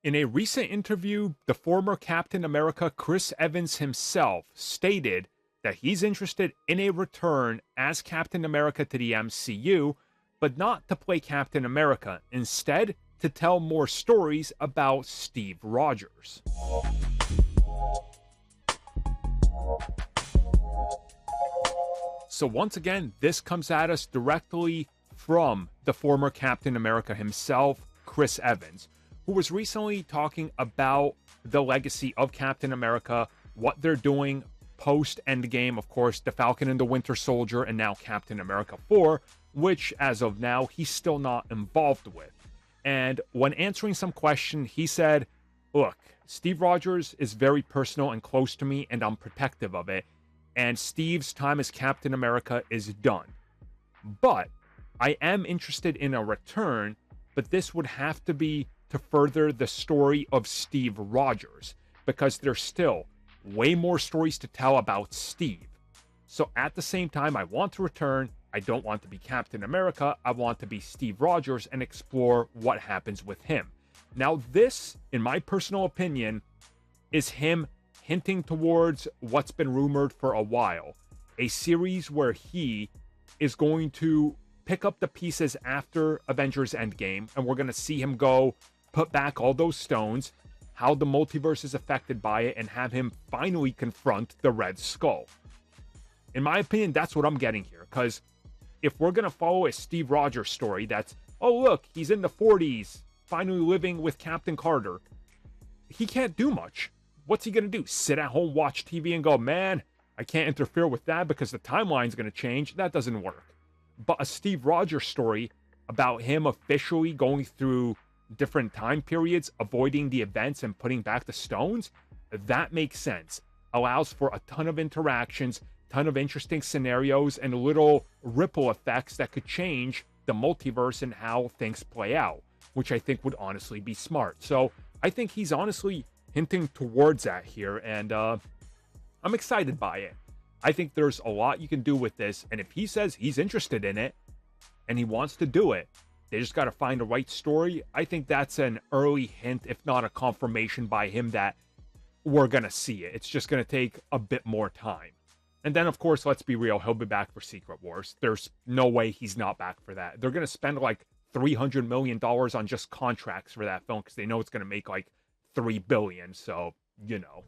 In a recent interview, the former Captain America Chris Evans himself stated that he's interested in a return as Captain America to the MCU, but not to play Captain America, instead, to tell more stories about Steve Rogers. So once again, this comes at us directly from the former Captain America himself, Chris Evans, who was recently talking about the legacy of Captain America, what they're doing post-Endgame, of course, the Falcon and the Winter Soldier, and now Captain America 4, which, as of now, he's still not involved with. And when answering some question, he said, look, Steve Rogers is very personal and close to me, and I'm protective of it, and Steve's time as Captain America is done. But I am interested in a return, but this would have to be to further the story of Steve Rogers, because there's still way more stories to tell about Steve. So at the same time, I want to return. I don't want to be Captain America. I want to be Steve Rogers and explore what happens with him. Now, this, in my personal opinion, is him hinting towards what's been rumored for a while. A series where he is going to pick up the pieces after Avengers Endgame, and we're going to see him go put back all those stones, how the multiverse is affected by it, and have him finally confront the Red Skull. In my opinion, that's what I'm getting here, because if we're going to follow a Steve Rogers story that's, oh look, he's in the 40s, finally living with Captain Carter, he can't do much. What's he going to do? Sit at home, watch TV, and go, man, I can't interfere with that because the timeline's going to change? That doesn't work. But a Steve Rogers story about him officially going through different time periods, avoiding the events and putting back the stones, that makes sense. Allows for a ton of interactions, ton of interesting scenarios, and little ripple effects that could change the multiverse and how things play out, which I think would honestly be smart. So I think he's honestly hinting towards that here, and I'm excited by it. I think there's a lot you can do with this, and if he says he's interested in it and he wants to do it, they just got to find the right story. I think that's an early hint, if not a confirmation by him, that we're going to see it. It's just going to take a bit more time. And then, of course, let's be real, he'll be back for Secret Wars. There's no way he's not back for that. They're going to spend like $300 million on just contracts for that film because they know it's going to make like $3 billion. So, you know.